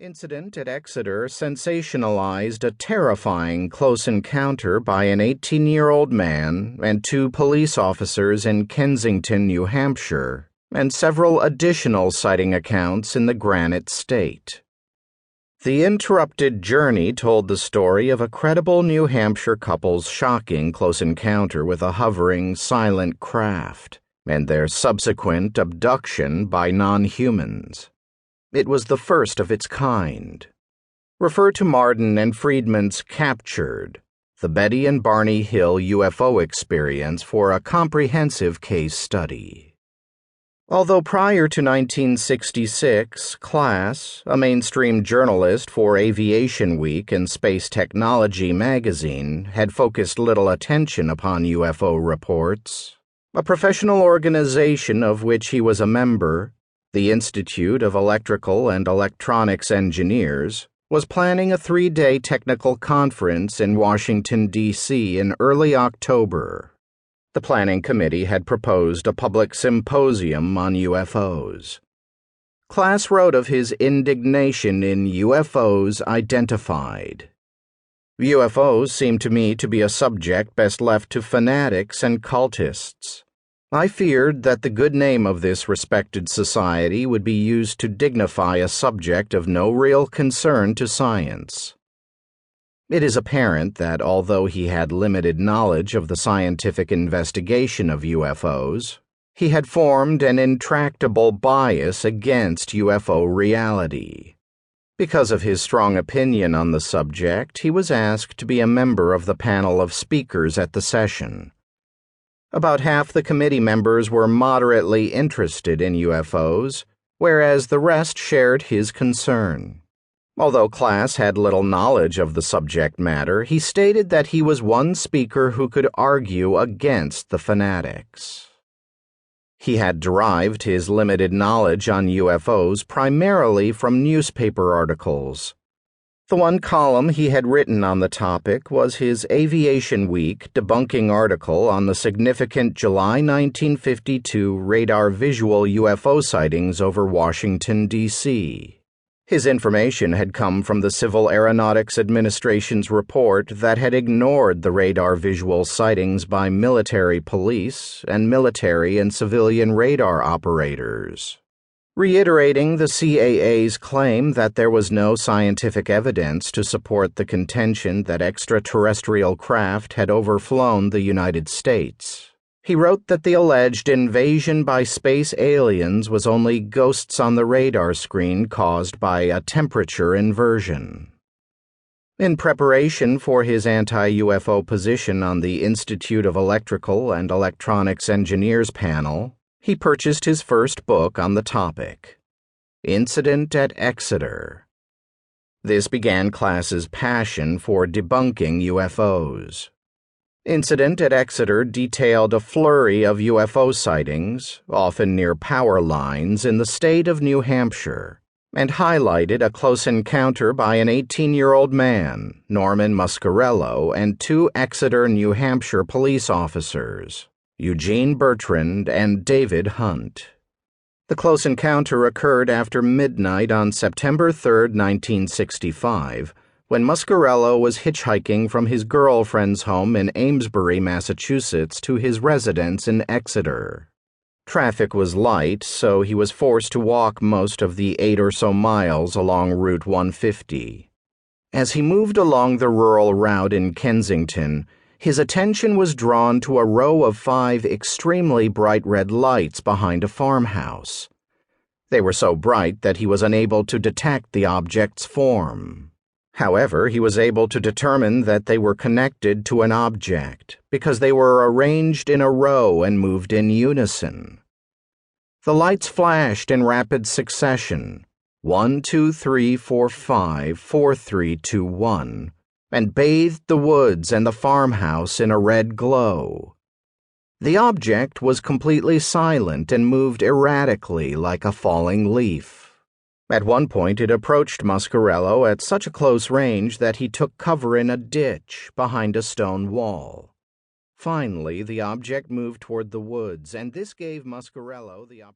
Incident at Exeter sensationalized a terrifying close encounter by an 18-year-old man and two police officers in Kensington, New Hampshire, and several additional sighting accounts in the Granite State. The interrupted journey told the story of a credible New Hampshire couple's shocking close encounter with a hovering, silent craft, and their subsequent abduction by non-humans. It was the first of its kind. Refer to Marden and Friedman's Captured, the Betty and Barney Hill UFO experience for a comprehensive case study. Although prior to 1966, Class, a mainstream journalist for Aviation Week and Space Technology magazine, had focused little attention upon UFO reports, a professional organization of which he was a member, the Institute of Electrical and Electronics Engineers, was planning a 3-day technical conference in Washington, D.C. in early October. The planning committee had proposed a public symposium on UFOs. Class wrote of his indignation in UFOs Identified. UFOs seem to me to be a subject best left to fanatics and cultists. I feared that the good name of this respected society would be used to dignify a subject of no real concern to science. It is apparent that although he had limited knowledge of the scientific investigation of UFOs, he had formed an intractable bias against UFO reality. Because of his strong opinion on the subject, he was asked to be a member of the panel of speakers at the session. About half the committee members were moderately interested in UFOs, whereas the rest shared his concern. Although Class had little knowledge of the subject matter, he stated that he was one speaker who could argue against the fanatics. He had derived his limited knowledge on UFOs primarily from newspaper articles. The one column he had written on the topic was his Aviation Week debunking article on the significant July 1952 radar visual UFO sightings over Washington, D.C. His information had come from the Civil Aeronautics Administration's report that had ignored the radar visual sightings by military police and military and civilian radar operators, reiterating the CAA's claim that there was no scientific evidence to support the contention that extraterrestrial craft had overflown the United States. He wrote that the alleged invasion by space aliens was only ghosts on the radar screen caused by a temperature inversion. In preparation for his anti-UFO position on the Institute of Electrical and Electronics Engineers panel, he purchased his first book on the topic, Incident at Exeter. This began Class's passion for debunking UFOs. Incident at Exeter detailed a flurry of UFO sightings, often near power lines in the state of New Hampshire, and highlighted a close encounter by an 18-year-old man, Norman Muscarello, and two Exeter, New Hampshire police officers, Eugene Bertrand and David Hunt. The close encounter occurred after midnight on September 3, 1965, when Muscarello was hitchhiking from his girlfriend's home in Amesbury, Massachusetts, to his residence in Exeter. Traffic was light, so he was forced to walk most of the 8 or so miles along Route 150. As he moved along the rural route in Kensington, his attention was drawn to a row of 5 extremely bright red lights behind a farmhouse. They were so bright that he was unable to detect the object's form. However, he was able to determine that they were connected to an object because they were arranged in a row and moved in unison. The lights flashed in rapid succession, 1, 2, 3, 4, 5, 4, 3, 2, 1, and bathed the woods and the farmhouse in a red glow. The object was completely silent and moved erratically like a falling leaf. At one point, it approached Muscarello at such a close range that he took cover in a ditch behind a stone wall. Finally, the object moved toward the woods, and this gave Muscarello the opportunity